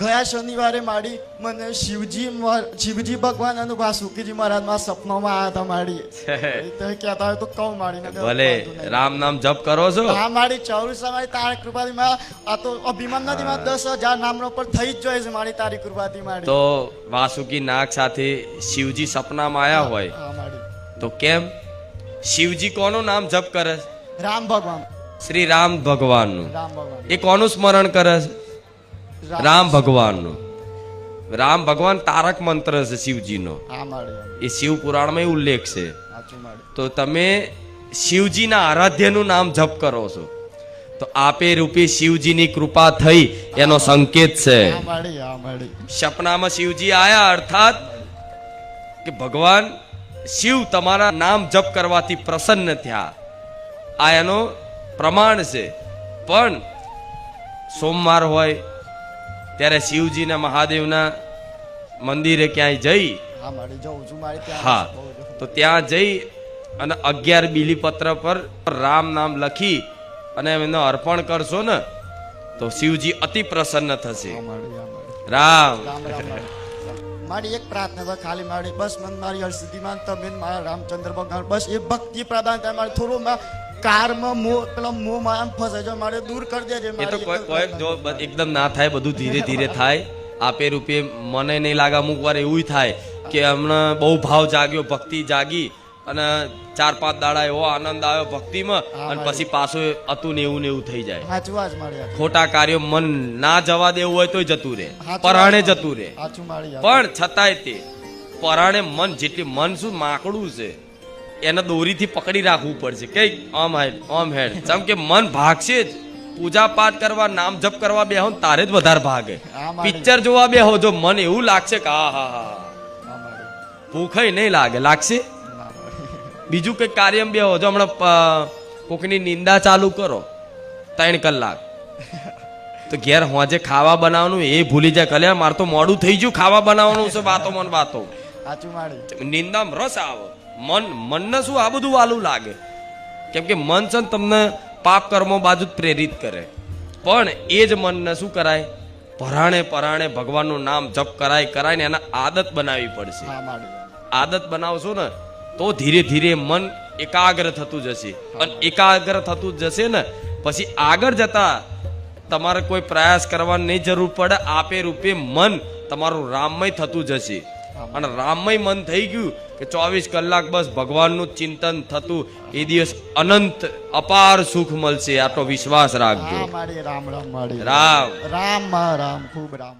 ગયા શનિવારે મારી મને શિવજી ભગવાન અને વાસુકીજી મહારાજમાં સપનામાં આવ્યા હતા મારી તો કહેતા હોય તો કહું મારી ભલે રામ નામ જપ કરો છો? હા મારી 24 મારી તારી કૃપાથી આ તો અભિમાન નથી, માં 10,000 નામનો પર થઈ જ જાય છે મારી તારી કૃપાથી મારી. તો વાસુકી નાગ સાથે શિવજી સપનામાં આયા હોય હા મારી. તો કેમ? શિવજી કોનું નામ જપ કરે? રામ ભગવાન. શ્રી રામ ભગવાનનું. રામ ભગવાન. એ કોનું સ્મરણ કરે છે? રામ ભગવાનનું. રામ ભગવાન તારક મંત્ર છે શિવજીનો. હા મારી. એ શિવ પુરાણમાં ઉલ્લેખ છે. સાચું મારી. તો તમે શિવજીના આરાધ્યનું નામ જપ કરો છો તો આપે રૂપી શિવજીની કૃપા થઈ એનો સંકેત છે. હા મારી. હા મારી. સપનામાં શિવજી આયા અર્થાત કે ભગવાન શિવ તમારા નામ જપ કરવાથી પ્રસન્ન થયા, આ એનો પ્રમાણ છે. પણ સોમવાર હોય ત્યારે શિવજીના મહાદેવના મંદિરે ક્યાંય જઈ, હા મારી જઉં છું મારી ત્યાં. હા, તો ત્યાં જઈ અને 11 બીલીપત્ર પર રામ નામ લખી અને એનો અર્પણ કરશો ને તો શિવજી અતિ પ્રસન્ન થશે. હા મારી. હા મારી. રામ રામ રામ મારી. મારી એક પ્રાર્થના છે ખાલી મારી, બસ મને મારી હરસિદ્ધિમાં તમે મારા રામચંદ્ર ભગવાન બસ એ ભક્તિ પ્રદાન થાય મારે. થોડું કારમાં પેલા મોહ માયા ફસાય છે મારે દૂર કરી દેજે. એ તો કોઈ જો એકદમ ના થાય, બધું ધીરે ધીરે થાય. આપે રૂપે મને નહીં લાગે અમુક વાર એવું થાય કે હમણાં બહુ ભાવ જાગ્યો, ભક્તિ જાગી અને 4-5 દાડા એવો આનંદ આવ્યો ભક્તિમાં અને પછી પાછું હતું ને એવું થઈ જાય. સાચું વાત મારી. ખોટા કાર્યો મન ના જવા દેવું હોય તોય જતું રહે, પરાણે જતું રહે. સાચું મારી. પણ છતાંય તે પરાણે મન જેટલી મન શું માકડું છે એને દોરીથી પકડી રાખવું પડશે કે ઓમ હેડ જેમ કે મન ભાગશે જ. પૂજા પાઠ કરવા નામ જપ કરવા બેહો તારે જ વધારે ભાગે. પિક્ચર જોવા બેહો જો મન એવું લાગશે કે હા ભૂખ નહીં લાગશે. બીજું કઈ કાર્ય બેહો જો હમણાં કોકની નિંદા ચાલુ કરો 3 કલાક તો ઘેર હોજે ખાવા બનાવવાનું એ ભૂલી જાય. કલ્યાણ મારે તો મોડું થઈ ગયું, ખાવા બનાવવાનું છે. વાતો સાચું મારી. નિંદામાં રસ આવે. મનને શું આ બધું વાલું લાગે? કેમ કે મન છે ને તમને પાપ કર્મો બાજુ જ પ્રેરિત કરે. પણ એ જ મનને શું કરાય? પરાણે ભગવાનનું નામ જપ કરાય ને એના આદત બનાવવી પડશે. આદત બનાવશો ને તો ધીરે ધીરે મન એકાગ્ર થતું જશે. અને એકાગ્ર થતું જશે ને પછી આગળ જતા તમારે કોઈ પ્રયાસ કરવાની નહીં જરૂર પડે. આપે રૂપે મન તમારું રામમય થતું જશે. અને રામમય મન થઈ ગયું કે 24 કલાક બસ ભગવાનનું ચિંતન થતું, એ દિવસ અનંત અપાર સુખ મળશે. આટલો વિશ્વાસ રાખજો. રામ રામ. રામ રામ રામ ખૂબ રામ.